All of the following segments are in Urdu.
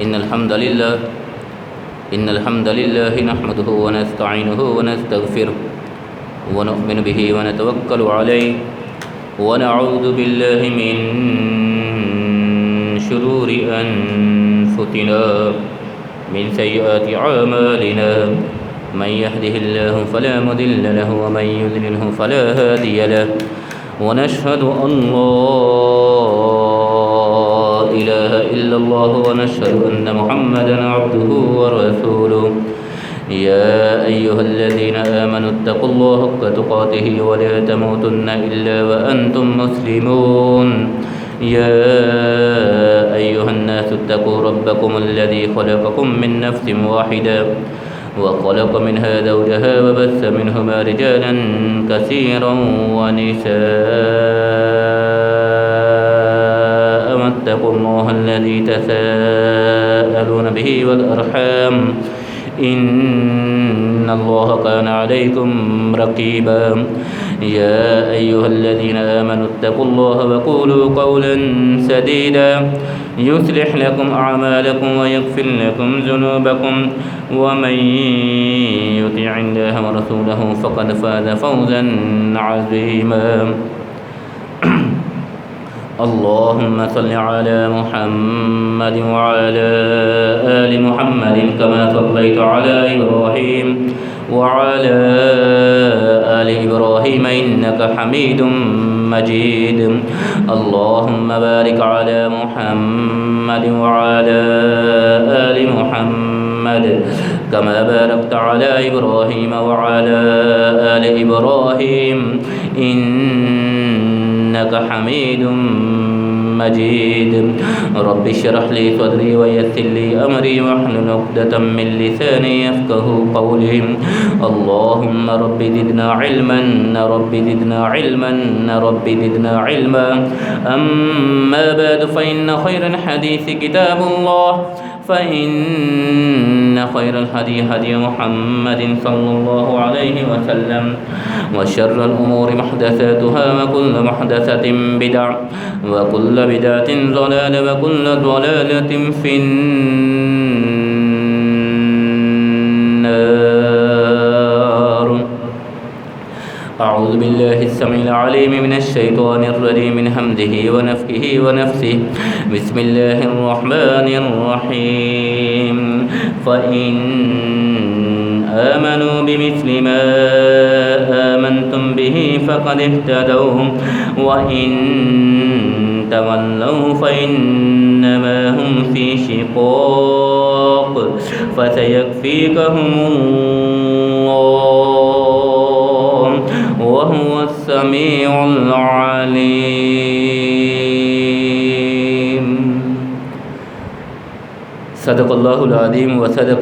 إن الحمد لله إن الحمد لله نحمده ونستعينه ونستغفره ونؤمن به ونتوكل عليه ونعوذ بالله من شرور أنفسنا من سيئات أعمالنا من يهده الله فلا مضل له ومن يضلله فلا هادي له ونشهد أن لا إله إلا الله ونشهد أن محمدا عبده ورسوله يا أيها الذين آمنوا اتقوا الله حق تقاته ولا تموتن إلا وأنتم مسلمون يا أيها الناس اتقوا ربكم الذي خلقكم من نفس واحدة وخلق منها زوجها وبث منهما رجالا كثيرا ونساء واتقوا الله الذي تساءلون به والأرحام إن الله كان عليكم رقيبا يا أيها الذين آمنوا اتقوا الله وقولوا قولا سديدا يصلح لكم أعمالكم ويغفر لكم ذنوبكم ومن يطع الله ورسوله فقد فاز فوزا عظيما اللهم صل على محمد وعلى آل محمد كما صليت على إبراهيم وعلى آل إبراهيم إنك حميد مجيد اللهم بارك على محمد وعلى آل محمد كما باركت على إبراهيم وعلى آل إبراهيم إنك حميد مجيد رب اشرح لي صدري ويسر لي أمري واحلل عقدة من لساني يفقه قولي اللهم رب زدنا علما رب زدنا علما رب زدنا علما أما بعد فإن خير الحديث كتاب الله فإن خير الهدي هدي محمد صلى الله عليه وسلم وشر الأمور محدثاتها وكل محدثة بدعة وكل بدعة ضلالة وكل ضلالة في النار أعوذ بالله السميع العليم من الشيطان الرجيم من همزه ونفخه ونفسه بسم الله الرحمن الرحيم فإن آمنوا بمثل ما آمنتم به فقد اهتدوا وإن تولوا فإنما هم في شقاق فسيكفيكهم الله وهو السميع العليم صدق الله العظيم وصدق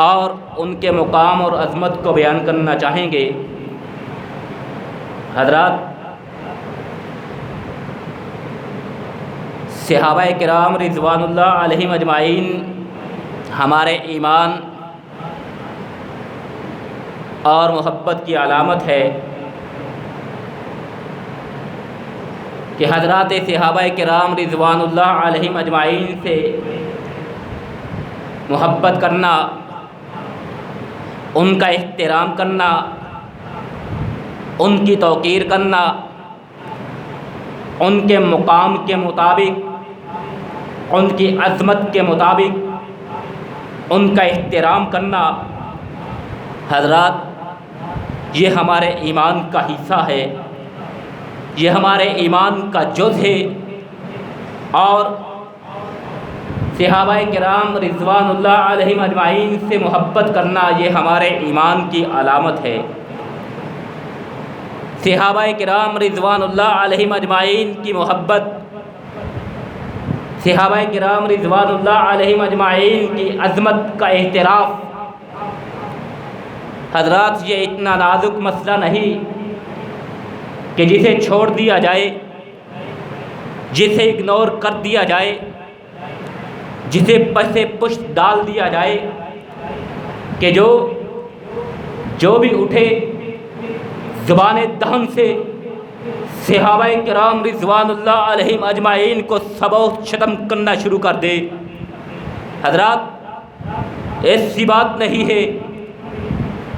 اور ان کے مقام اور عظمت کو بیان کرنا چاہیں گے۔ حضرات، صحابہ کرام رضوان اللہ علیہم اجمعین ہمارے ایمان اور محبت کی علامت ہے کہ حضرات صحابہ کرام رضوان اللہ علیہم اجمعین سے محبت کرنا، ان کا احترام کرنا، ان کی توقیر کرنا، ان کے مقام کے مطابق، ان کی عظمت کے مطابق ان کا احترام کرنا، حضرات یہ ہمارے ایمان کا حصہ ہے، یہ ہمارے ایمان کا جز ہے۔ اور صحابہ کرام رضوان اللہ علیہم اجمعین سے محبت کرنا یہ ہمارے ایمان کی علامت ہے۔ صحابہ کرام رضوان اللہ علیہم اجمعین کی محبت، صحابہ کرام رضوان اللہ علیہم اجمعین کی عظمت کا اعتراف، حضرات یہ اتنا نازک مسئلہ نہیں کہ جسے چھوڑ دیا جائے، جسے اگنور کر دیا جائے، جسے پس پشت ڈال دیا جائے، کہ جو بھی اٹھے زبان دہن سے صحابہ کرام رضوان اللہ علیہم اجمعین کو سب و شتم کرنا شروع کر دے۔ حضرات ایسی بات نہیں ہے۔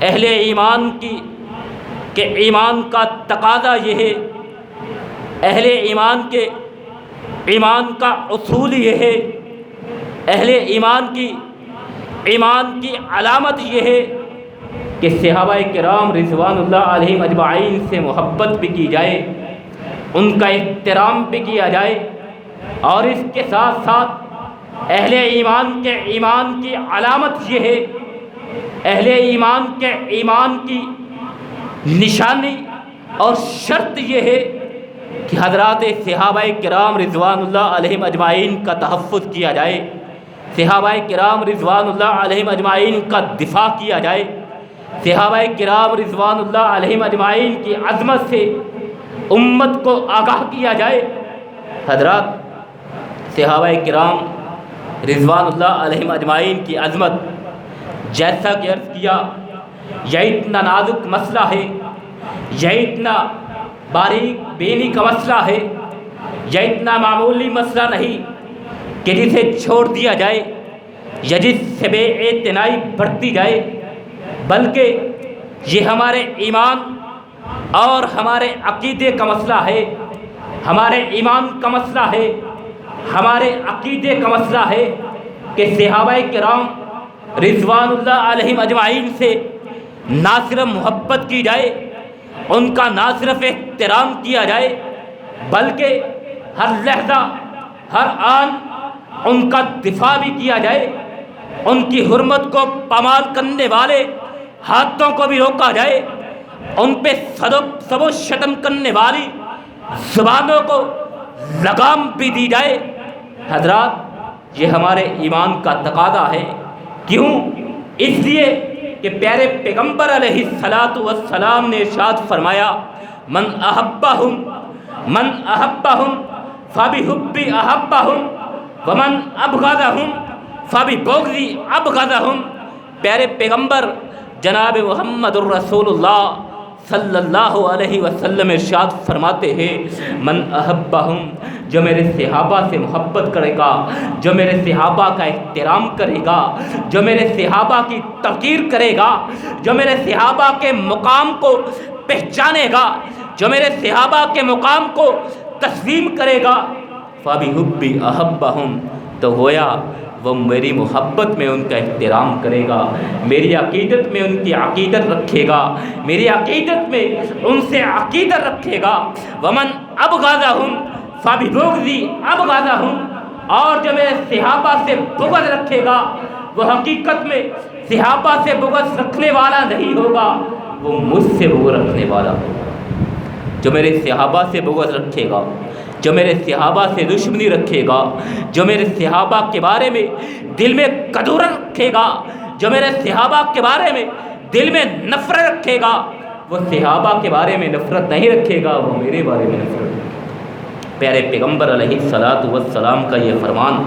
اہل ایمان کی کہ ایمان کا تقاضا یہ ہے، اہل ایمان کے ایمان کا اصول یہ ہے، اہل ایمان کی علامت یہ ہے کہ صحابہ کرام رضوان اللہ علیہم اجمعین سے محبت بھی کی جائے، ان کا احترام بھی کیا جائے، اور اس کے ساتھ ساتھ اہل ایمان کے ایمان کی علامت یہ ہے، اہل ایمان کے ایمان کی نشانی اور شرط یہ ہے کہ حضرات صحابہ کرام رضوان اللہ علیہم اجمعین کا تحفظ کیا جائے، صحابہ کرام رضوان اللہ علیہم اجمعین کا دفاع کیا جائے، صحابہ کرام رضوان اللہ علیہم اجمعین کی عظمت سے امت کو آگاہ کیا جائے۔ حضرات صحابہ کرام رضوان اللہ علیہم اجمعین کی عظمت، جیسا کہ عرض کیا، یہ اتنا نازک مسئلہ ہے، یہ اتنا باریک بینی کا مسئلہ ہے، یہ اتنا معمولی مسئلہ نہیں کہ جسے چھوڑ دیا جائے یا جس سے بے اعتنائی برتی جائے، بلکہ یہ ہمارے ایمان اور ہمارے عقیدے کا مسئلہ ہے، ہمارے ایمان کا مسئلہ ہے، ہمارے عقیدے کا مسئلہ ہے کہ صحابہ کرام رضوان اللہ علیہم اجمعین سے نہ صرف محبت کی جائے، ان کا نہ صرف احترام کیا جائے، بلکہ ہر لحظہ ہر آن ان کا دفاع بھی کیا جائے، ان کی حرمت کو پامال کرنے والے ہاتھوں کو بھی روکا جائے، ان پہ سب و شتم کرنے والی زبانوں کو لگام بھی دی جائے۔ حضرات یہ ہمارے ایمان کا تقاضا ہے۔ کیوں؟ اس لیے کہ پیارے پیغمبر علیہ السلام نے ارشاد فرمایا، من احبہم فبحبی احبہم ومن ابغضہم فببغضی ابغضہم۔ پیارے پیغمبر جناب محمد الرسول اللہ صلی اللہ علیہ وسلم ارشاد فرماتے ہیں، من احبہم، جو میرے صحابہ سے محبت کرے گا، جو میرے صحابہ کا احترام کرے گا، جو میرے صحابہ کی توقیر کرے گا، جو میرے صحابہ کے مقام کو پہچانے گا، جو میرے صحابہ کے مقام کو تسلیم کرے گا، فبحبی احبہم، تو گویا وہ میری محبت میں ان کا احترام کرے گا، میری عقیدت میں ان کی عقیدت رکھے گا، میری عقیدت میں ان سے عقیدت رکھے گا۔ ومن ابغضہم فببغضی ابغضہم، اور جو میرے صحابہ سے بغض رکھے گا وہ حقیقت میں صحابہ سے بغض رکھنے والا نہیں ہوگا، وہ مجھ سے بغض رکھنے والا ہوگا۔ جو میرے صحابہ سے بغض رکھے گا، جو میرے صحابہ سے دشمنی رکھے گا، جو میرے صحابہ کے بارے میں دل میں کدورت رکھے گا، جو میرے صحابہ کے بارے میں دل میں نفرت رکھے گا وہ صحابہ کے بارے میں نفرت نہیں رکھے گا، وہ میرے بارے میں نفرت رکھے گا۔ پیارے پیغمبر علیہ الصلاۃ والسلام کا یہ فرمان،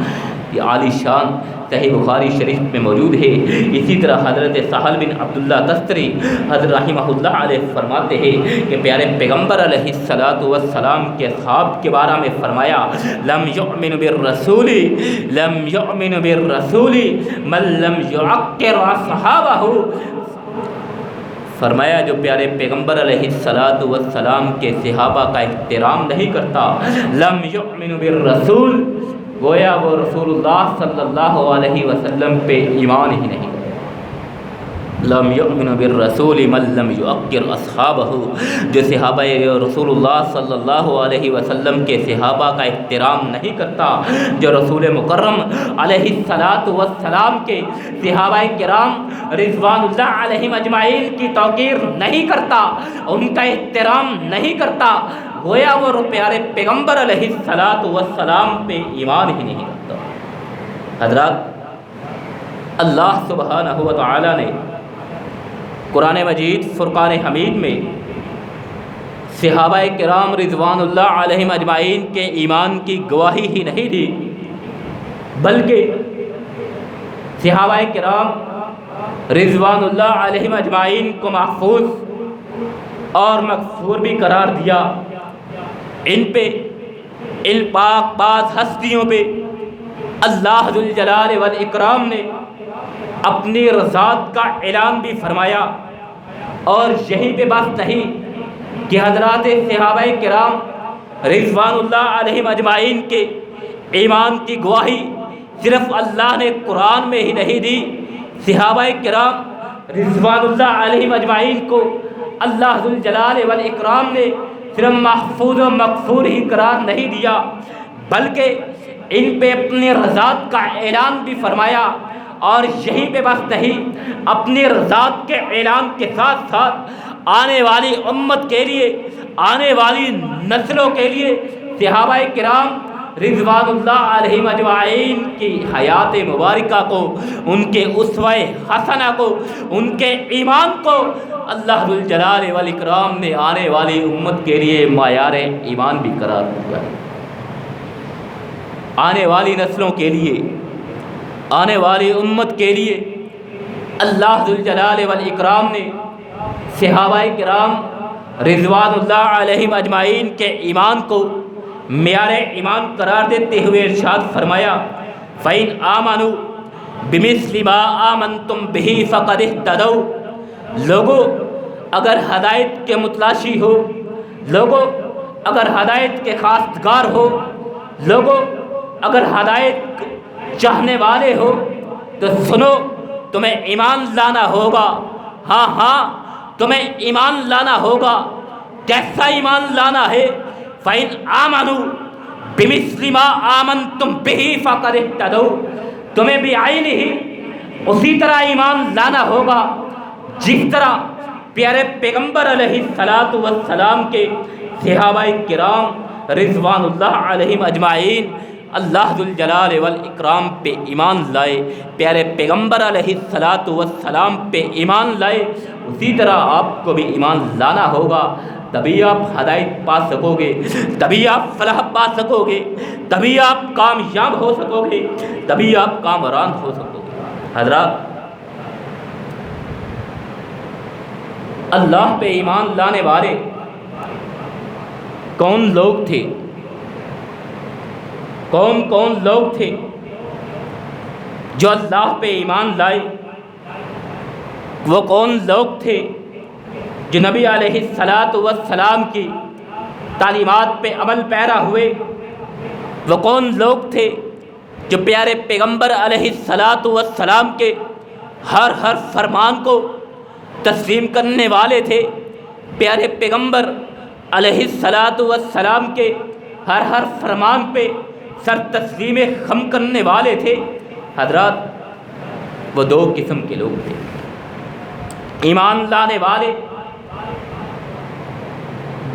یہ عالی شان صحیح بخاری شریف میں موجود ہے۔ اسی طرح حضرت سہل بن عبداللہ تستری حضرت رحمہ اللہ علیہ فرماتے ہیں کہ پیارے پیغمبر علیہ الصلاۃ والسلام کے اصحاب کے بارے میں فرمایا، لم یؤمن بالرسول من لم یعقر اصحابہ، فرمایا جو پیارے پیغمبر علیہ الصلاۃ والسلام کے صحابہ کا احترام نہیں کرتا، لم یؤمن بالرسول، گویا وہ رسول اللہ صلی اللہ علیہ وسلم پہ ایمان ہی نہیں۔ لم یؤمن بالرسول من لم یعقر اصحابہ، جو صحابہ رسول اللہ صلی اللہ علیہ وسلم کے صحابہ کا احترام نہیں کرتا، جو رسول مکرم علیہ الصلاۃ والسلام کے صحابہ کرام رضوان اللہ علیہم اجمعین کی توقیر نہیں کرتا، ان کا احترام نہیں کرتا، گویا وہ پیارے پیغمبر علیہ الصلاۃ والسلام پہ ایمان ہی نہیں رکھتا۔ حضرات، اللہ سبحانہ و تعالی نے قرآن مجید فرقان حمید میں صحابہ کرام رضوان اللہ علیہم اجمعین کے ایمان کی گواہی ہی نہیں دی، بلکہ صحابہ کرام رضوان اللہ علیہم اجمعین کو محفوظ اور مغفور بھی قرار دیا۔ ان پہ، ان پاک باز ہستیوں پہ اللہ ذوالجلال والاکرام نے اپنی رضات کا اعلان بھی فرمایا، اور یہی پہ بس نہیں کہ حضرات صحابہ کرام رضوان اللہ علیہم اجمعین کے ایمان کی گواہی صرف اللہ نے قرآن میں ہی نہیں دی، صحابہ کرام رضوان اللہ علیہم اجمعین کو اللہ ذوالجلال والاکرام نے صرف محفوظ و مغفور ہی قرار نہیں دیا، بلکہ ان پہ اپنی رضات کا اعلان بھی فرمایا۔ اور یہی پہ بس نہیں، اپنی رضات کے اعلان کے ساتھ ساتھ آنے والی امت کے لیے، آنے والی نسلوں کے لیے صحابہ کرام رضوان اللہ علیہم اجمعین کی حیات مبارکہ کو، ان کے اسوہ حسنہ کو، ان کے ایمان کو اللہ ذوالجلال والاکرام نے آنے والی امت کے لیے معیار ایمان بھی قرار دیا۔ آنے والی نسلوں کے لیے، آنے والی امت کے لیے اللہ ذوالجلال والاکرام نے صحابہ کرام رضوان اللہ علیہم اجمعین کے ایمان کو معیار ایمان قرار دیتے ہوئے ارشاد فرمایا، فَإِنْ آمَنُوا بِمِثْلِ مَا آمَنْتُمْ بِهِ فَقَدِ اهْتَدَوْا، لوگوں اگر ہدایت کے متلاشی ہو، لوگوں اگر ہدایت کے خواستگار ہو، لوگوں اگر ہدایت چاہنے والے ہو تو سنو، تمہیں ایمان لانا ہوگا، ہاں ہاں تمہیں ایمان لانا ہوگا۔ کیسا ایمان لانا ہے؟ فَإِنْ آمَنُوا بِمِثْلِ مَا آمَنْتُمْ بِهِ فَقَدِ اهْتَدَوْا، تمہیں بھی عین ہی اسی طرح ایمان لانا ہوگا جس طرح پیارے پیغمبر علیہ الصلاۃ والسلام کے صحابہ کرام رضوان اللہ علیہم اجمعین اللہ ذوالجلال والاکرام پہ ایمان لائے، پیارے پیغمبر علیہ الصلاۃ والسلام پہ ایمان لائے، اسی طرح آپ کو بھی ایمان لانا ہوگا، تبھی آپ ہدایت پا سکو گے، تبھی آپ فلاح پا سکو گے، تبھی آپ کامیاب ہو سکو گے، تبھی آپ کامران ہو سکو گے۔ حضرات، اللہ پہ ایمان لانے والے کون لوگ تھے؟ کون کون لوگ تھے جو اللہ پہ ایمان لائے؟ وہ کون لوگ تھے جو نبی علیہ الصلاۃ والسلام کی تعلیمات پہ عمل پیرا ہوئے؟ وہ کون لوگ تھے جو پیارے پیغمبر علیہ الصلاۃ والسلام کے ہر فرمان کو تسلیم کرنے والے تھے؟ پیارے پیغمبر علیہ الصلاۃ والسلام کے ہر فرمان پہ سر تسلیم خم کرنے والے تھے؟ حضرات، وہ دو قسم کے لوگ تھے۔ ایمان لانے والے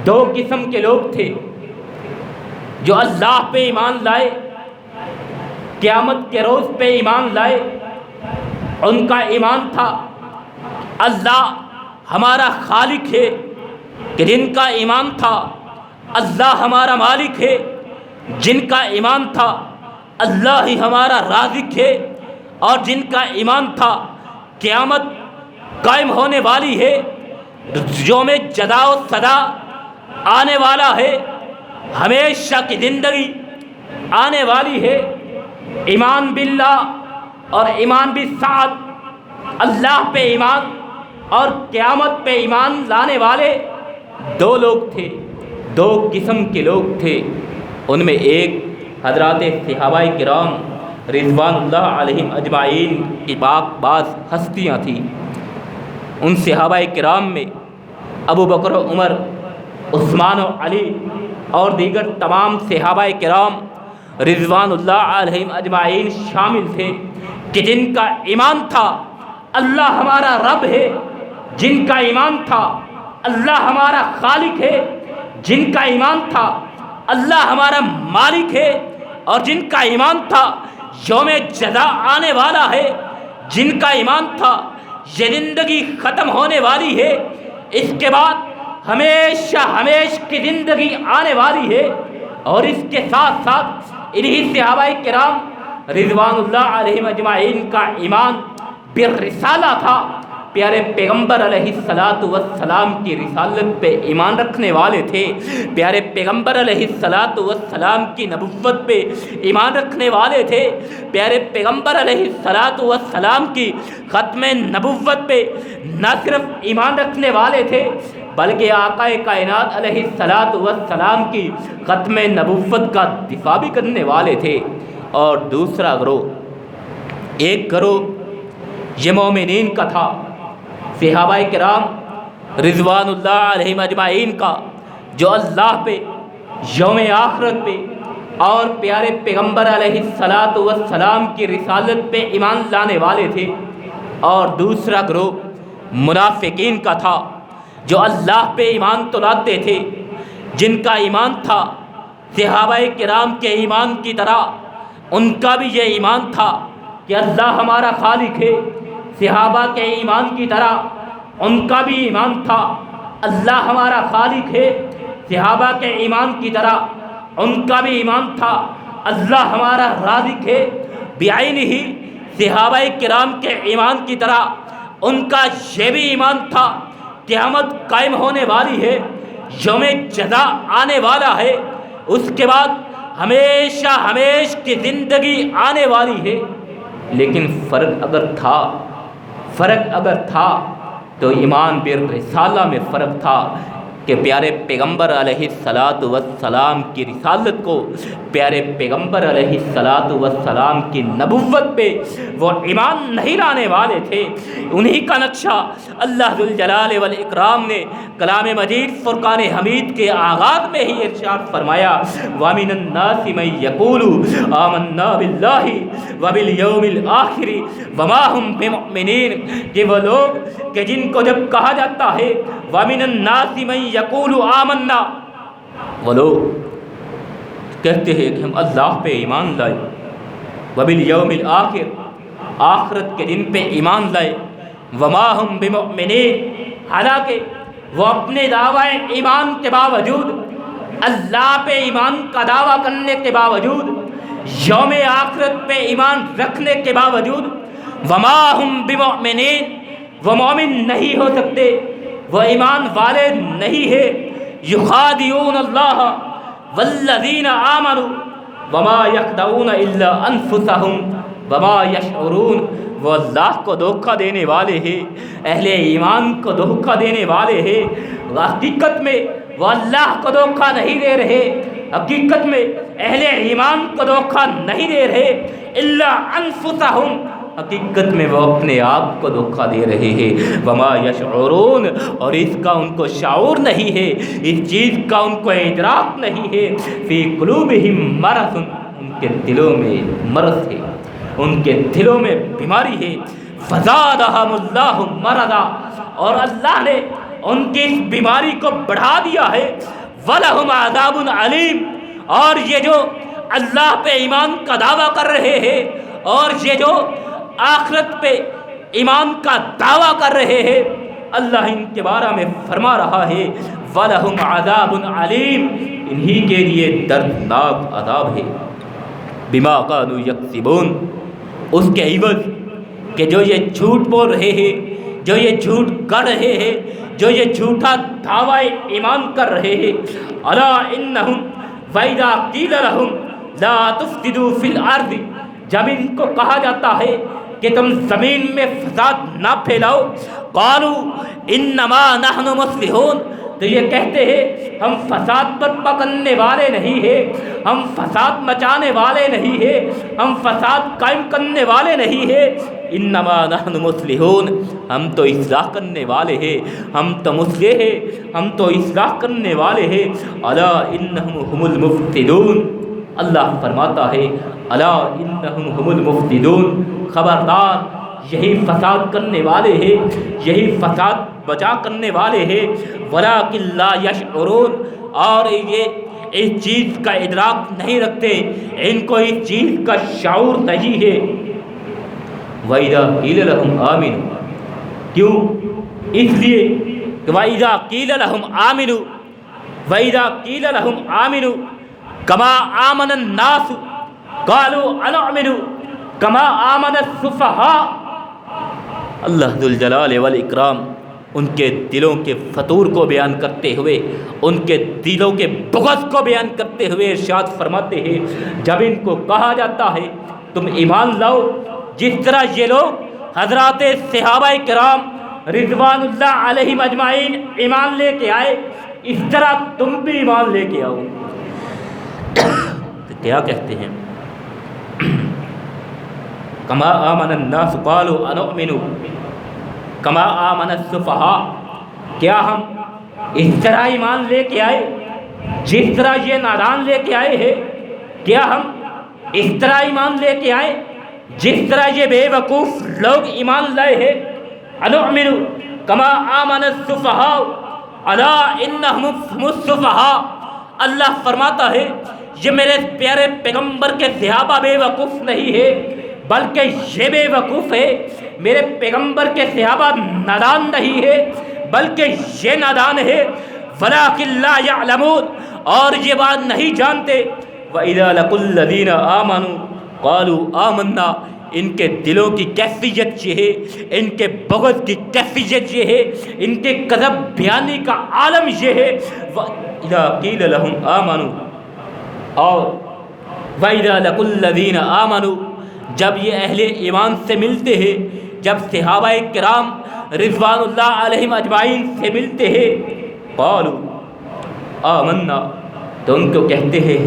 دو قسم کے لوگ تھے، جو اللہ پہ ایمان لائے، قیامت کے روز پہ ایمان لائے، ان کا ایمان تھا اللہ ہمارا خالق ہے، کہ جن کا ایمان تھا اللہ ہمارا مالک ہے، جن کا ایمان تھا اللہ ہی ہمارا رازق ہے، اور جن کا ایمان تھا قیامت قائم ہونے والی ہے، یوم جزا و سزا آنے والا ہے، ہمیشہ کی زندگی آنے والی ہے۔ ایمان باللہ اور ایمان بالساعت، اللہ پہ ایمان اور قیامت پہ ایمان لانے والے دو لوگ تھے، دو قسم کے لوگ تھے۔ ان میں ایک حضرات صحابہ کرام رضوان اللہ علیہم اجمعین کی باز ہستیاں تھیں۔ ان صحابہ کرام میں ابو بکر و عمر، عثمان و علی اور دیگر تمام صحابہ کرام رضوان اللہ علیہم اجمعین شامل تھے، کہ جن کا ایمان تھا اللہ ہمارا رب ہے، جن کا ایمان تھا اللہ ہمارا خالق ہے، جن کا ایمان تھا اللہ ہمارا مالک ہے، اور جن کا ایمان تھا یوم جزا آنے والا ہے، جن کا ایمان تھا یہ زندگی ختم ہونے والی ہے، اس کے بعد ہمیشہ کی زندگی آنے والی ہے۔ اور اس کے ساتھ ساتھ انہی صحابہ کرام رضوان اللہ علیہم اجمعین کا ایمان بالرسالہ تھا، پیارے پیغمبر علیہ الصلاۃ والسلام کی رسالت پہ ایمان رکھنے والے تھے، پیارے پیغمبر علیہ الصلاۃ والسلام کی نبوت پہ ایمان رکھنے والے تھے، پیارے پیغمبر علیہ الصلاۃ والسلام کی ختم نبوت پہ نہ صرف ایمان رکھنے والے تھے بلکہ آقا کائنات علیہ الصلاۃ والسلام کی ختم نبوت کا دفاع بھی کرنے والے تھے۔ اور دوسرا گروہ، ایک گروہ یہ مومنین کا تھا، صحابہ کرام رضوان اللہ علیہم اجمعین کا، جو اللہ پہ، یوم آخرت پہ اور پیارے پیغمبر علیہ الصلاۃ والسلام کی رسالت پہ ایمان لانے والے تھے۔ اور دوسرا گروہ منافقین کا تھا، جو اللہ پہ ایمان تو لاتے تھے، جن کا ایمان تھا صحابہ کرام کے ایمان کی طرح، ان کا بھی یہ ایمان تھا کہ اللہ ہمارا خالق ہے، صحابہ کے ایمان کی طرح ان کا بھی ایمان تھا اللہ ہمارا خالق ہے، صحابہ کے ایمان کی طرح ان کا بھی ایمان تھا اللہ ہمارا رازق ہے، بعینہ صحابہ کرام کے ایمان کی طرح ان کا یہ بھی ایمان تھا قیامت قائم ہونے والی ہے، یوم جزا آنے والا ہے، اس کے بعد ہمیشہ کی زندگی آنے والی ہے۔ لیکن فرق اگر تھا تو ایمان بالرسالہ میں فرق تھا، کہ پیارے پیغمبر علیہ الصلاۃ والسلام کی رسالت کو، پیارے پیغمبر علیہ الصلاۃ والسلام کی نبوت پہ وہ ایمان نہیں لانے والے تھے۔ انہی کا نقشہ اللہ ذوالجلال والاکرام نے کلام مجید فرقان حمید کے آغاز میں ہی ارشاد فرمایا، وَمِنَ النَّاسِ مَن يَقُولُ آمَنَّا بِاللَّهِ وَبِالْيَوْمِ الْآخِرِ وَمَا هُمْ بِمُؤْمِنِينَ، کہ وہ لوگ کہ جن کو جب کہا جاتا ہے وَمِنَ النَّاسِ مَن يَقُولُ آمَنَّا، وہ لوگ کہتے ہیں کہ ہم اللہ پہ ایمان لائے، وَبِالْيَوْمِ الْآخِرِ آخرت کے دن پہ ایمان لائے، وَمَا هُمْ بِمُؤْمِنِينَ، حالانکہ وہ اپنے دعوی ایمان کے باوجود، اللہ پہ ایمان کا دعویٰ کرنے کے باوجود، یوم آخرت پہ ایمان رکھنے کے باوجود، وَمَا هُمْ بِمُؤْمِنِينَ، وہ مومن نہیں ہو سکتے، وہ ایمان والے نہیں ہے۔ یخادعون اللہ والذین آمنوا وما یخدعون الا انفسهم وما یشعرون، وہ اللہ کو دھوکہ دینے والے ہیں، اہل ایمان کو دھوکہ دینے والے ہیں۔ حقیقت میں وہ اللہ کو دھوکہ نہیں دے رہے، حقیقت میں اہل ایمان کو دھوکہ نہیں دے رہے، الا انفسهم، حقیقت میں وہ اپنے آپ کو دھوکہ دے رہے ہیں۔ وما یشعرون، اور اس کا ان کو شعور نہیں ہے، اس چیز کا ان کو ادراک نہیں ہے۔ فی قلوبہم مرض، ان کے دلوں میں مرض ہے، ان کے دلوں میں بیماری ہے۔ فزادہم اللہ مرضا، اور اللہ نے ان کی اس بیماری کو بڑھا دیا ہے۔ ولہم عذاب علیم، اور یہ جو اللہ پہ ایمان کا دعویٰ کر رہے ہیں اور یہ جو آخرت پہ ایمان کا دعویٰ کر رہے ہیں، اللہ ان کے بارے میں فرما رہا ہے وَلَهُمْ عَذَابٌ عَلِيمٌ، انہی کے لیے دردناک عذاب ہے، بِمَا كَانُوا يَكْسِبُونَ، اس کے عوض کہ جو یہ جھوٹ بول رہے ہیں، جو یہ جھوٹ کر رہے ہیں، جو یہ جھوٹا دعویٰ ایمان کر رہے ہیں. الا انہم وَإِذَا قِيلَ لَهُمْ لَا تُفْسِدُوا فِي الْأَرْضِ، جب ان کو کہا جاتا ہے کہ تم زمین میں فساد نہ پھیلاؤ، قالوا انما نحن مصلحون، تو یہ کہتے ہیں ہم فساد پر پکڑنے والے نہیں ہیں، ہم فساد مچانے والے نہیں ہیں، ہم فساد قائم کرنے والے نہیں ہیں. انما نحن مصلحون، ہم تو اصلاح کرنے والے ہیں، ہم تو مصلح ہیں، ہم تو اصلاح کرنے والے ہیں. الا انہم هم المفسدون، اللہ فرماتا ہے الا انہم هم المفسدون، خبردار یہی فساد کرنے والے ہیں، یہی فساد بچا کرنے والے ہیں. ولیکن لا یشعرون، اور یہ اس چیز کا ادراک نہیں رکھتے، ان کو اس چیز کا شعور نہیں ہے. وَإِذَا قِيلَ لَهُمْ آمِنُوا، کیوں؟ اس لیے کہ وَإِذَا قِيلَ لَهُمْ آمِنُوا وَإِذَا قِيلَ لَهُمْ آمِنُوا كَمَا آمَنَ النَّاسُ قَالُوا أَنُؤْمِنُ كَمَا آمَنَ السُّفَهَاءُ. اللہ ذوالجلال والاکرام ان کے دلوں کے فطور کو بیان کرتے ہوئے، ان کے دلوں کے بغض کو بیان کرتے ہوئے ارشاد فرماتے ہیں جب ان کو کہا جاتا ہے تم ایمان لاؤ، جس طرح یہ لوگ حضرات صحابہ کرام رضوان اللہ علیہم اجمعین ایمان لے کے آئے، اس طرح تم بھی ایمان لے کے آؤ. تو کیا کہتے ہیں؟ کما آمن الناس قالوا انؤمن کما آمن السفہاء، کیا ہم اس طرح ایمان لے کے آئے جس طرح یہ نادان لے کے آئے ہیں؟ کیا ہم اس طرح ایمان لے کے آئے جس طرح یہ بے وقوف لوگ ایمان لائے ہیں؟ انؤمن کما آمن السفہاء الا انہم هم السفہاء، اللہ فرماتا ہے یہ میرے پیارے پیغمبر کے صحابہ بے وقوف نہیں ہے، بلکہ یہ بے وقوف ہے. میرے پیغمبر کے صحابہ نادان نہیں ہے، بلکہ یہ نادان ہے. ولیکن لا یعلمون، اور یہ بات نہیں جانتے. وَإِذَا لَقُوا الَّذِينَ آمَنُوا قَالُوا آمَنَّا، ان کے دلوں کی کیفیت یہ ہے، ان کے بغض کی کیفیت یہ ہے، ان کے کذب بیانی کا عالم یہ ہے. وَإِذَا قِيلَ لَهُمْ آمَنُوا، اور وَإِذَا لَقُوا الَّذِينَ آمَنُوا، جب یہ اہل ایمان سے ملتے ہیں، جب صحابہ کرام رضوان اللہ علیہم اجمعین سے ملتے ہیں، قالوا آمنا، تو ان کو کہتے ہیں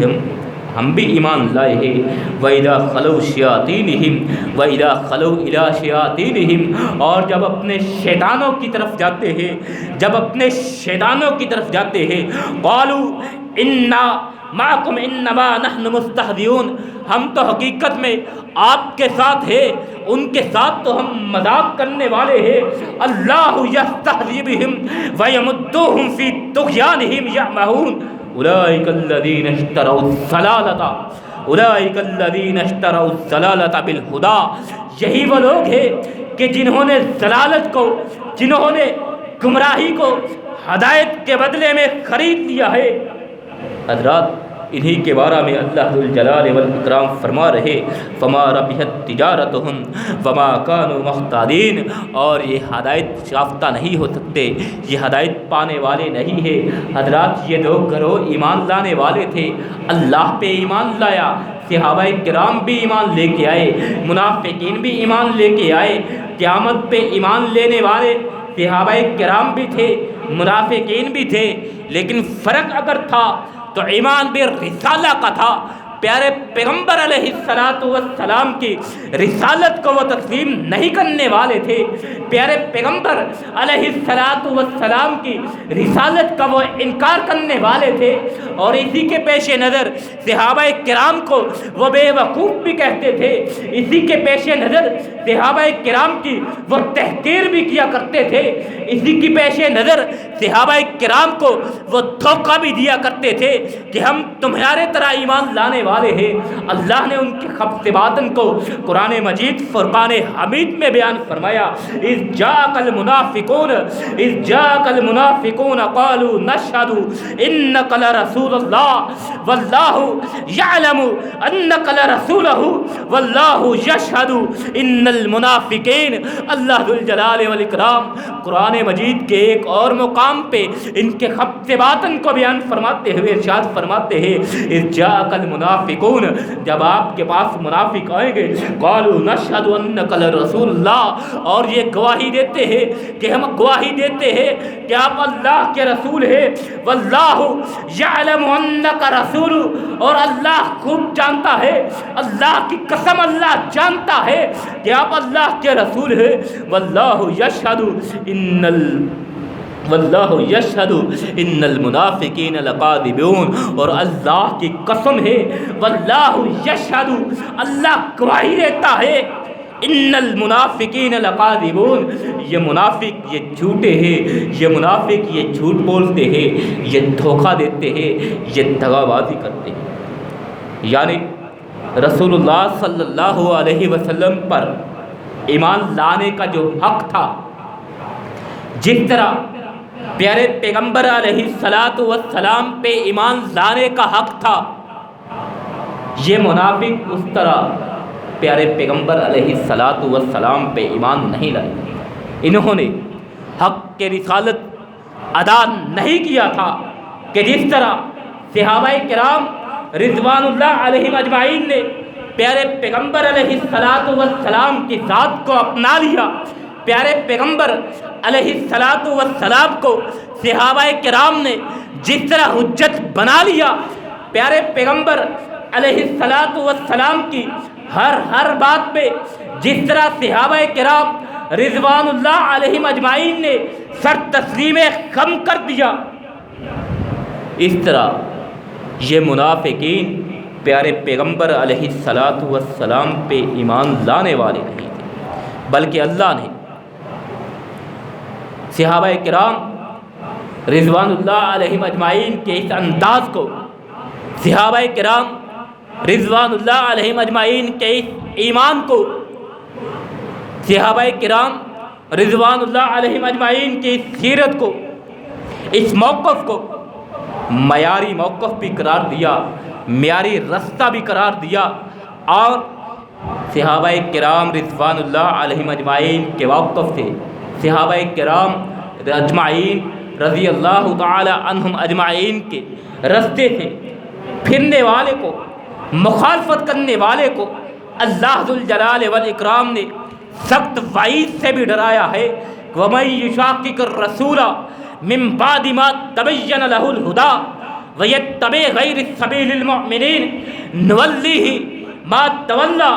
ہم بھی ایمان لائے ہیں. وَإِذَا خَلَوْا شَيَاطِينِهِمْ وَإِذَا خَلَوْا إِلَىٰ شَيَاطِينِهِمْ، اور جب اپنے شیطانوں کی طرف جاتے ہیں، جب اپنے شیطانوں کی طرف جاتے ہیں، قالوا اِنَّا مَعَكُمْ إِنَّمَا نَحْنُ مُسْتَهْزِئُونَ، ہم تو حقیقت میں آپ کے ساتھ ہیں، ان کے ساتھ تو ہم مذاق کرنے والے ہیں. اللہ یستہزئ بہم ویمدوہم فی طغیانہم یعمہون. اولئک الذین اشتروا الضلالۃ بالہدی، یہی وہ لوگ ہیں کہ جنہوں نے ضلالت کو، جنہوں نے گمراہی کو ہدایت کے بدلے میں خرید لیا ہے. حضرات انہی کے بارے میں اللہ ذوالجلال والاکرام فرما رہے فما ربحت تجارتہم وما کانوا مہتدین، اور یہ ہدایت یافتہ نہیں ہو سکتے، یہ ہدایت پانے والے نہیں ہیں. حضرات یہ لوگ گروہ ایمان لانے والے تھے، اللہ پہ ایمان لایا، صحابہ کرام بھی ایمان لے کے آئے، منافقین بھی ایمان لے کے آئے. قیامت پہ ایمان لینے والے صحابہ کرام بھی تھے، منافقین بھی تھے، لیکن فرق اگر تھا تو ایمان بھی رسالہ کا تھا. پیارے پیغمبر علیہ السلام کی رسالت کو وہ تسلیم نہیں کرنے والے تھے، پیارے پیغمبر علیہ السلام کی رسالت کا وہ انکار کرنے والے تھے. اور اسی کے پیش نظر صحابہ کرام کو وہ بے وقوف بھی کہتے تھے، اسی کے پیش نظر صحابہ کرام کی وہ تحقیر بھی کیا کرتے تھے، اسی کی پیش نظر صحابہ کرام کو وہ دھوکہ بھی دیا کرتے تھے کہ ہم تمہارے طرح ایمان لانے والے ہیں۔ اللہ نے ان کے خبث باطن کو قرآن مجید فرقان حمید میں بیان فرمایا، اذ جاءک المنافقون قالوا نشهد انک لرسول اللہ واللہ یعلم انک لرسولہ واللہ یشہد ان المنافقین۔ اللہ ذو الجلال والاکرام قرآن مجید کے ایک اور مقام پہ ان کے خبث باطن کو بیان فرماتے ہوئے ارشاد فرماتے ہیں، اذ جاءک المنافقون، جب آپ کے پاس منافق آئیں گے، قالوا نشهد انک لرسول اللہ، اور یہ گواہی دیتے ہیں کہ ہم گواہی دیتے ہیں کہ آپ اللہ کے رسول ہیں، واللہ یعلم انک رسول، اور اللہ خوب جانتا ہے، اللہ کی قسم اللہ جانتا ہے کہ آپ اللہ کے رسول ہیں، واللہ یشہد ان المنافقین لکاذبون، اور اللہ کی قسم ہے، واللہ یشہد، اللہ گواہی دیتا ہے، ان المنافقین لکاذبون، یہ منافق یہ جھوٹے ہیں، یہ منافق یہ جھوٹ بولتے ہیں، یہ دھوکہ دیتے ہیں، یہ دغا بازی کرتے ہیں۔ یعنی رسول اللہ صلی اللہ علیہ وسلم پر ایمان لانے کا جو حق تھا، جس طرح پیارے پیغمبر علیہ السلام پہ ایمان لانے کا حق تھا، یہ منافق اس طرح پیارے پیغمبر علیہ السلام پہ ایمان نہیں لائے۔ انہوں نے حق کے رسالت ادا نہیں کیا تھا کہ جس طرح صحابہ کرام رضوان اللہ علیہم اجمعین نے پیارے پیغمبر علیہ السلام کی ذات کو اپنا لیا، پیارے پیغمبر علیہ السلام کو صحابہ کرام نے جس طرح حجت بنا لیا، پیارے پیغمبر علیہ السلام کی ہر بات پہ جس طرح صحابہ کرام رضوان اللہ علیہم اجمعین نے سر تسلیم خم کر دیا، اس طرح یہ منافقین پیارے پیغمبر علیہ السلام پہ ایمان لانے والے نہیں تھے، بلکہ اللہ نے صحابہ کرام رضوان اللہ علیہم اجمعین کے اس انداز کو، صحابہ کرام رضوان اللہ علیہم اجمعین کے اس ایمان کو، صحابہ کرام رضوان اللہ علیہم اجمعین کی اس سیرت کو، اس موقف کو معیاری موقف بھی قرار دیا، معیاری رستہ بھی قرار دیا، اور صحابہ کرام رضوان اللہ علیہم اجمعین کے موقف سے صحابہ کرام اجمعین رضی اللہ تعالی عنہم اجمعین کے رستے سے پھرنے والے کو، مخالفت کرنے والے کو اللہ ذو الجلال والاکرام نے سخت وعید سے بھی ڈرایا ہے، وَمَن يُشَاقِقِ الرَّسُولَ مِن بَعْدِ مَا تَبَيَّنَ لَهُ الْهُدَىٰ وَيَتَّبِعْ غَيْرَ سَبِيلِ الْمُؤْمِنِينَ نُوَلِّهِ مَا تَوَلَّىٰ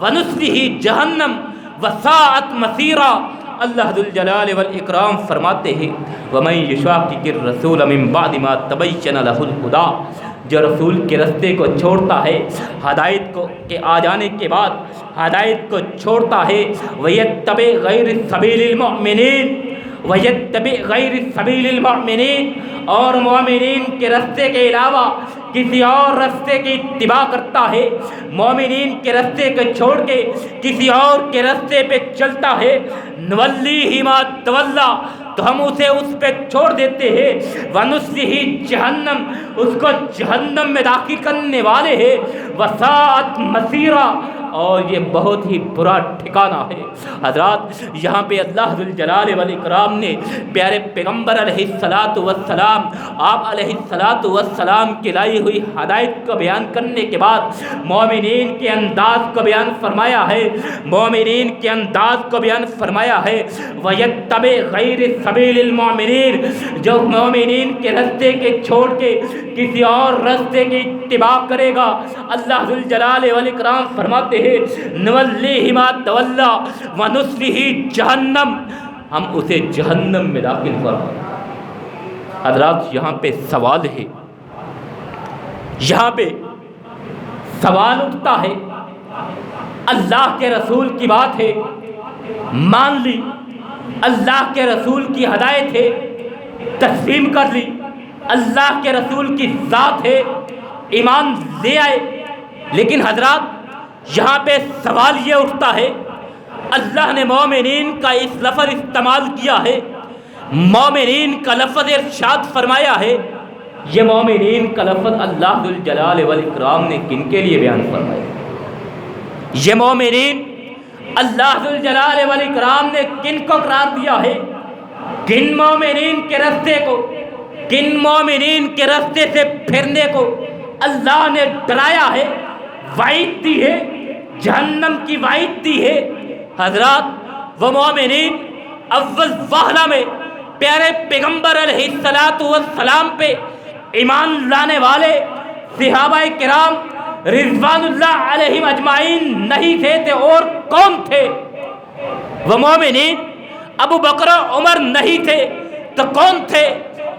وَنُصْلِهِ جَهَنَّمَ وَسَاءَتْ مَصِيرًا۔ اللہ ذو الجلال والاکرام فرماتے ہیں، وَمَن يُشَاقِقِ الرَّسُولَ مِن بَعْدِ مَا تَبَيَّنَ لَهُ الْهُدَىٰ، جو رسول کے رستے کو چھوڑتا ہے، ہدایت کو کے آ جانے کے بعد ہدایت کو چھوڑتا ہے، وَيَتَّبِعْ غَيْرَ سَبِيلِ الْمُؤْمِنِينَ، وَيَتَّبِعْ غَيْرَ سَبِيلِ الْمُؤْمِنِينَ، اور مومنین کے رستے کے علاوہ کسی اور رستے کی اتباع کرتا ہے، مومنین کے رستے کو چھوڑ کے کسی اور کے رستے پہ چلتا ہے، نُوَلِّهِ مَا تَوَلَّىٰ، تو ہم اسے اس پہ چھوڑ دیتے ہیں، وَنُصْلِهِ جہنم، اس کو جہنم میں داخل کرنے والے ہیں، وَسَاءَتْ مَصِيرًا، اور یہ بہت ہی برا ٹھکانہ ہے۔ حضرات، یہاں پہ اللہ ذو الجلال والاکرام نے پیارے پیغمبر علیہ السلام، آپ علیہ السلام کی لائی ہوئی ہدایت کو بیان کرنے کے بعد مومنین کے انداز کو بیان فرمایا ہے، مومنین کے انداز کو بیان فرمایا ہے، وَيَتَّبِعْ غَيْرَ سَبِيلِ الْمُؤْمِنِينَ، جو مومنین کے رستے کے چھوڑ کے کسی اور رستے کی اتباع کرے گا، اللہ ذو الجلال والاکرام فرماتے ہیں، نُوَلِّهِ مَا تَوَلَّىٰ وَنُصْلِهِ جَهَنَّمَ، ہم اسے جہنم میں داخل کریں۔ حضرات، یہاں پہ سوال ہے، یہاں پہ سوال اٹھتا ہے، اللہ کے رسول کی بات ہے، مان لی، اللہ کے رسول کی ہدایت ہے، تسلیم کر لی، اللہ کے رسول کی ذات ہے، ایمان لے آئے۔ لیکن حضرات یہاں پہ سوال یہ اٹھتا ہے، اللہ نے مومنین کا اس لفظ استعمال کیا ہے، مومنین کا لفظ ارشاد فرمایا ہے، یہ مومنین کا لفظ اللہ ذوالجلال والاکرام نے کن کے لیے بیان فرمایا؟ یہ مومنین اللہ ذوالجلال والاکرام نے کن کو قرار دیا ہے؟ کن مومنین کے راستے کو، کن مومنین کے راستے سے پھرنے کو اللہ نے ڈرایا ہے، وعید دی ہے، جہنم کی وعید دی ہے؟ حضرات وہ مومنین اول وہلہ میں پیارے پیغمبر علیہ السلام پہ ایمان لانے والے صحابہ کرام رضوان اللہ علیہم اجمعین نہیں تھے اور کون تھے؟ وہ مومنین ابو بکر و عمر نہیں تھے تو کون تھے؟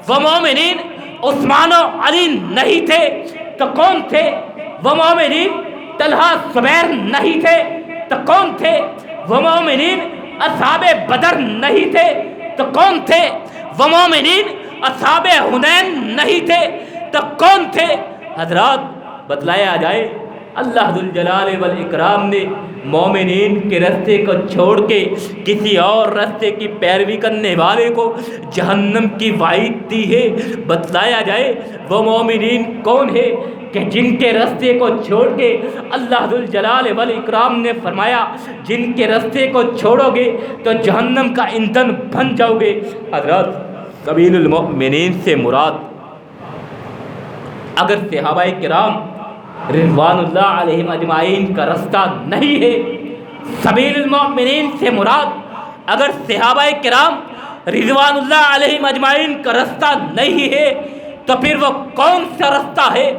وہ مومنین عثمان و علی نہیں تھے تو کون تھے؟ وہ مومنین طلحہ زبیر نہیں تھے تو کون تھے؟ وہ مومنین اصحاب بدر نہیں تھے تو کون تھے؟ وہ مومنین اصحاب حنین نہیں تھے تو کون تھے؟ حضرات بتلایا جائے، اللہ ذوالجلال والاکرام نے مومنین کے راستے کو چھوڑ کے کسی اور راستے کی پیروی کرنے والے کو جہنم کی وعید دی ہے۔ بتلایا جائے وہ مومنین کون ہے کہ جن کے راستے کو چھوڑ کے اللہ ذوالجلال والاکرام نے فرمایا جن کے راستے کو چھوڑو گے تو جہنم کا ایندھن بن جاؤ گے۔ حضرات سبیل المؤمنین سے مراد اگر صحابہ کرام رضوان اللہ علیہم اجمعین کا راستہ نہیں ہے، سبیل المؤمنین سے مراد اگر صحابہ کرام رضوان اللہ علیہم اجمعین کا راستہ نہیں ہے تو پھر وہ کون سا راستہ ہے؟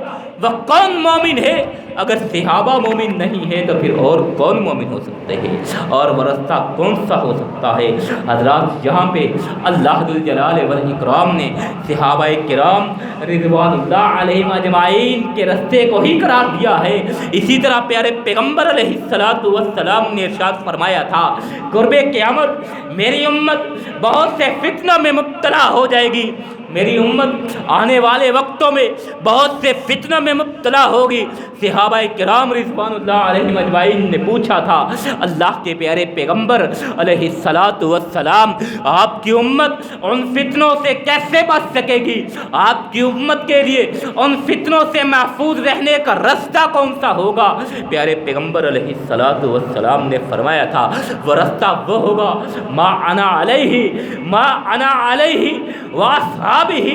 وہ کون مومن ہے؟ اگر صحابہ مومن نہیں ہے تو پھر اور کون مومن ہو سکتے ہیں؟ اور وہ راستہ کون سا ہو سکتا ہے؟ حضرات یہاں پہ اللہ ذوالجلال والاکرام نے صحابہ کرام رضوان اللہ علیہم اجمعین کے راستے کو ہی قرار دیا ہے۔ اسی طرح پیارے پیغمبر علیہ السلام نے ارشاد فرمایا تھا، قرب قیامت میری امت بہت سے فتنوں میں مبتلا ہو جائے گی، میری امت آنے والے وقتوں میں بہت سے فتنوں میں مبتلا ہوگی۔ صحابہ کرام رضوان اللہ علیہم اجمعین نے پوچھا تھا، اللہ کے پیارے پیغمبر علیہ السلام آپ کی امت ان فتنوں سے کیسے بچ سکے گی؟ آپ کی امت کے لیے ان فتنوں سے محفوظ رہنے کا راستہ کون سا ہوگا؟ پیارے پیغمبر علیہ السلام نے فرمایا تھا وہ راستہ وہ ہوگا ما انا علیہ واصحابہ،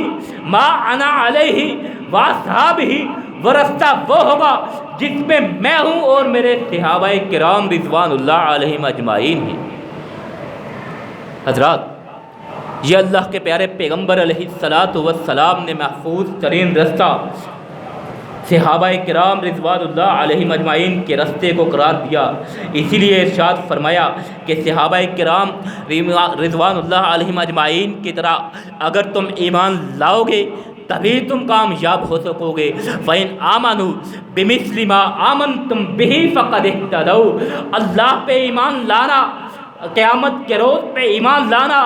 ما انا علیہ واصحابہ، وہ راستہ وہ ہوگا جس میں میں ہوں اور میرے صحابہ کرام رضوان اللہ علیہم اجمعین ہیں۔ حضرات یہ اللہ کے پیارے پیغمبر علیہ السلام نے محفوظ ترین راستہ صحابہ کرام رضوان اللہ علیہم اجمعین کے راستے کو قرار دیا۔ اسی لیے ارشاد فرمایا کہ صحابہ کرام رضوان اللہ علیہم اجمعین کی طرح اگر تم ایمان لاؤ گے تبھی تم کامیاب ہو سکو گے۔ فَإِنْ آمَنُوا بِمِثْلِ مَا آمَنْتُمْ بِهِ فَقَدِ اهْتَدَوْا، اللہ پہ ایمان لانا، قیامت کے روز پہ ایمان لانا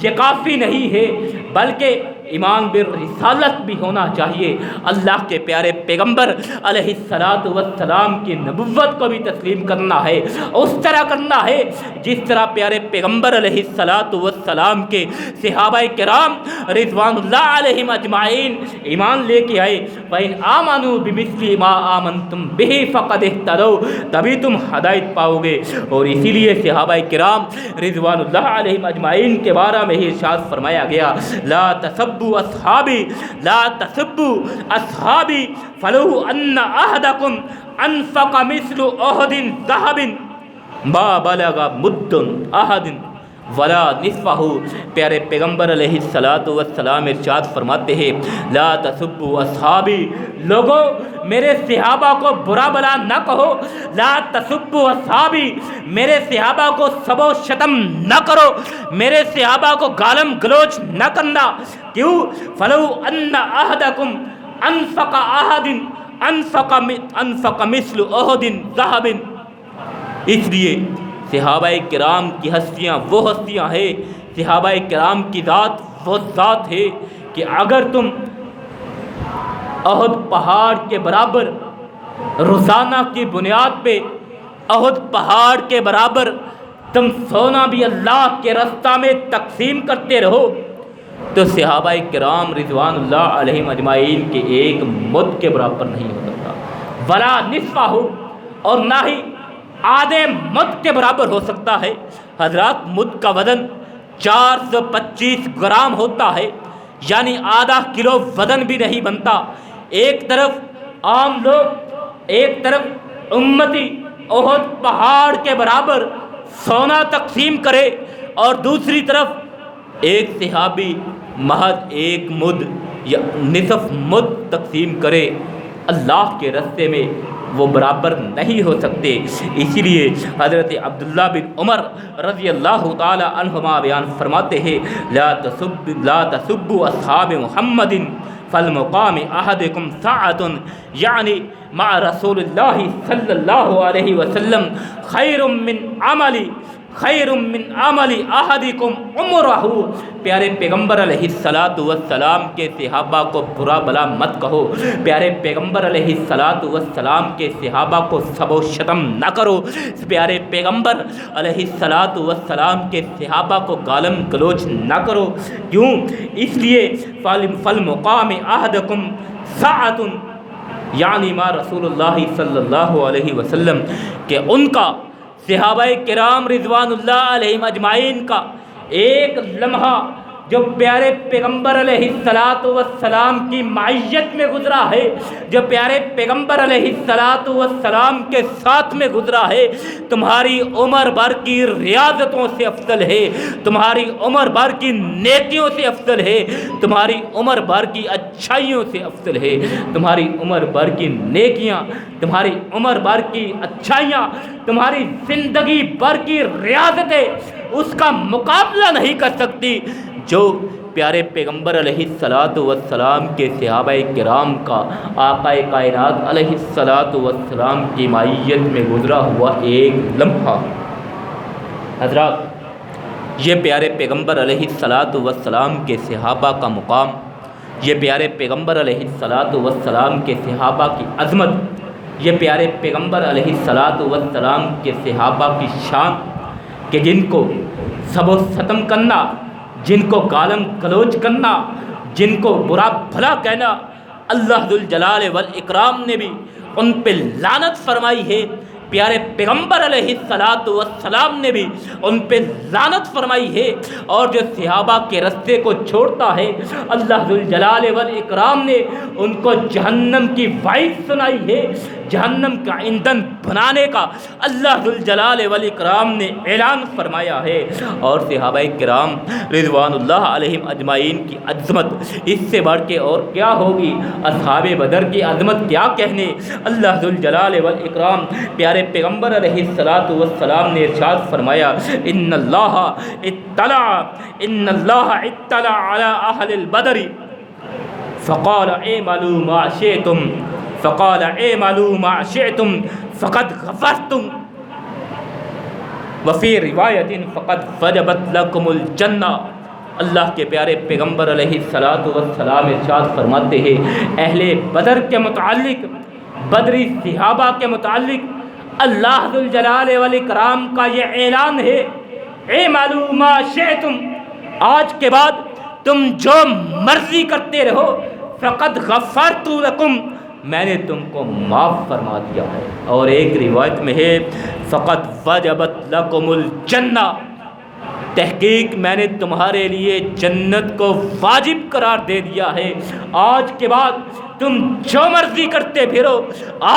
یہ کافی نہیں ہے بلکہ ایمان بالرسالت بھی ہونا چاہیے۔ اللہ کے پیارے پیغمبر علیہ السلام کی نبوت کو بھی تسلیم کرنا ہے، اس طرح کرنا ہے جس طرح پیارے پیغمبر علیہ السلام کے صحابہ کرام رضوان اللہ علیہم اجمعین ایمان لے کے آئے۔ فَإِنْ آمَنُوا بِمِثْلِ مَا آمَنْتُمْ بِهِ فَقَدِ اهْتَدَوْا، تبھی تم ہدایت پاؤ گے۔ اور اسی لیے صحابہ کرام رضوان اللہ علیہم اجمعین کے بارے میں ہی ارشاد فرمایا گیا، لا تسبوا اصحابی، لا تسبوا اصحابی فلو ان احدکم انفق مثل احد ذهب ما بلغ مد احد ولا نصفہ۔ پیارے پیغمبر علیہ السلام ارشاد فرماتے ہیں، لا تسبوا اصحابی، لوگوں میرے صحابہ کو برا بلا نہ کہو، لا تسبوا اصحابی، میرے صحابہ کو سب و شتم نہ کرو، میرے صحابہ کو گالم گلوچ نہ کرنا۔ کیوں؟ فلو ان احدکم انفق احد انفق مثل احد ذهب، اس لیے صحابہ کرام کی ہستیاں وہ ہستیاں ہیں، صحابہ کرام کی ذات وہ ذات ہے کہ اگر تم احد پہاڑ کے برابر روزانہ کی بنیاد پہ احد پہاڑ کے برابر تم سونا بھی اللہ کے رستہ میں تقسیم کرتے رہو تو صحابہ کرام رضوان اللہ علیہم اجمعین کے ایک مد کے برابر نہیں ہو سکتا، ولا نصفہ ہو، اور نہ ہی آدھے مد کے برابر ہو سکتا ہے۔ حضرات مد کا وزن 425 گرام ہوتا ہے، یعنی آدھا کلو وزن بھی نہیں بنتا۔ ایک طرف عام لوگ، ایک طرف امتی احد پہاڑ کے برابر سونا تقسیم کرے اور دوسری طرف ایک صحابی محض ایک مد یا نصف مد تقسیم کرے، اللہ کے راستے میں وہ برابر نہیں ہو سکتے۔ اسی لیے حضرت عبداللہ بن عمر رضی اللہ تعالی عنہما بیان فرماتے ہیں لا تسبوا اصحاب محمد فالمقام احدکم ساعۃ، یعنی مع رسول اللہ صلی اللہ علیہ وسلم خیر من عمل احدکم عمرہ۔ پیارے پیغمبر علیہ السلام کے صحابہ کو برا بلا مت کہو، پیارے پیغمبر علیہ السلام کے صحابہ کو سب و شتم نہ کرو، پیارے پیغمبر علیہ السلام کے صحابہ کو گالم گلوچ نہ کرو۔ کیوں؟ اس لیے فالمقام احدکم ساعۃ، یعنی مع رسول اللہ صلی اللہ علیہ وسلم کہ ان کا صحابہ کرام رضوان اللہ علیہم اجمعین کا ایک لمحہ جو پیارے پیغمبر علیہ السلام کی معیت میں گزرا ہے، جو پیارے پیغمبر علیہ السلام کے ساتھ میں گزرا ہے، تمہاری عمر بھر کی ریاضتوں سے افضل ہے، تمہاری عمر بھر کی نیکیوں سے افضل ہے، تمہاری عمر بھر کی اچھائیوں سے افضل ہے۔ تمہاری عمر بھر کی نیکیاں، تمہاری عمر بھر کی اچھائیاں، تمہاری زندگی بھر کی ریاضتیں اس کا مقابلہ نہیں کر سکتی جو پیارے پیغمبر علیہ السلام کے صحابہ کرام کا آقا کائنات علیہ السلام کی معیت میں گزرا ہوا ایک لمحہ۔ حضرات، یہ پیارے پیغمبر علیہ السلام کے صحابہ کا مقام، یہ پیارے پیغمبر علیہ السلام کے صحابہ کی عظمت، یہ پیارے پیغمبر علیہ السلام کے صحابہ کی شان کہ جن کو سب و ستم کرنا، جن کو گالم گلوچ کرنا، جن کو برا بھلا کہنا، اللہ ذوالجلال والاکرام نے بھی ان پہ لعنت فرمائی ہے، پیارے پیغمبر علیہ السلام نے بھی ان پہ لعنت فرمائی ہے، اور جو صحابہ کے رستے کو چھوڑتا ہے اللہ ذوالجلال والاکرام نے ان کو جہنم کی وعید سنائی ہے، جہنم کا ایندھن بنانے کا اللہ ذوالجلال والاکرام نے اعلان فرمایا ہے۔ اور صحابہ کرام رضوان اللہ علیہم اجمعین کی عظمت اس سے بڑھ کے اور کیا ہوگی، اصحاب بدر کی عظمت کیا کہنے۔ اللہ ذوالجلال والاکرام پیارے پیغمبر علیہ السلام نے ارشاد فرمایا ان اللہ اطلع علی اہل البدر فقال اعملوا ما شئتم فقد غفرتم وفی روایت فقد وجبت لکم الجنہ۔ اللہ کے پیارے پیغمبر علیہ السلام ارشاد فرماتے ہیں اہل بدر کے متعلق، بدری صحابہ کے متعلق اللہ ذوالجلال والاکرام کا یہ اعلان ہے اعملوا ما شئتم، آج کے بعد تم جو مرضی کرتے رہو، فقد غفرت لکم، میں نے تم کو معاف فرما دیا ہے۔ اور ایک روایت میں ہے فقد وجبت لکم الجنہ، تحقیق میں نے تمہارے لیے جنت کو واجب قرار دے دیا ہے۔ آج کے بعد تم جو مرضی کرتے پھرو،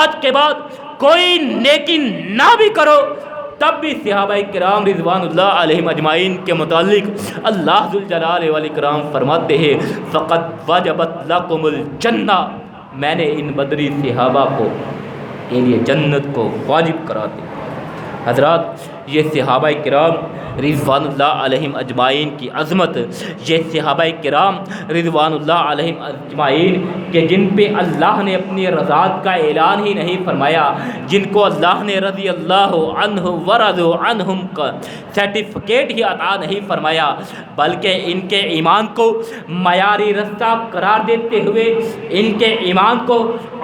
آج کے بعد کوئی نیکی نہ بھی کرو، تب بھی صحابہ کرام رضوان اللہ علیہم اجمعین کے متعلق اللہ ذوالجلال والاکرام فرماتے ہیں فقد وجبت لکم الجنہ، میں نے ان بدری صحابہ کو کے لیے جنت کو واجب کرا دی۔ حضرات، یہ صحابہ کرام رضوان اللہ علیہم اجمعین کی عظمت، یہ صحابہ کرام رضوان اللہ علیہم اجمعین کہ جن پہ اللہ نے اپنی رضات کا اعلان ہی نہیں فرمایا، جن کو اللہ نے رضی اللہ عنہ ورضوا عنہم کا سرٹیفکیٹ ہی عطا نہیں فرمایا، بلکہ ان کے ایمان کو معیاری رستہ قرار دیتے ہوئے ان کے ایمان کو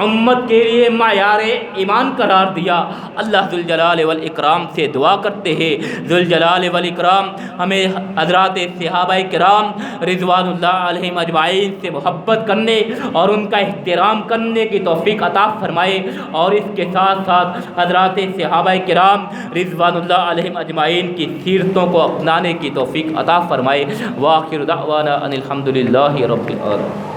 امت کے لیے معیار ایمان قرار دیا۔ اللہ ذوالجلال والاکرام سے دعا کرتے ہیں ذوالجلال والاکرام ہمیں حضرات صحابہ کرام رضوان اللہ علیہم اجمعین سے محبت کرنے اور ان کا احترام کرنے کی توفیق عطا فرمائے، اور اس کے ساتھ ساتھ حضرات صحابہ کرام رضوان اللہ علیہم اجمعین کی سیرتوں کو اپنانے کی توفیق عطا فرمائے۔ وآخر دعوانا ان الحمد للہ رب العالمین۔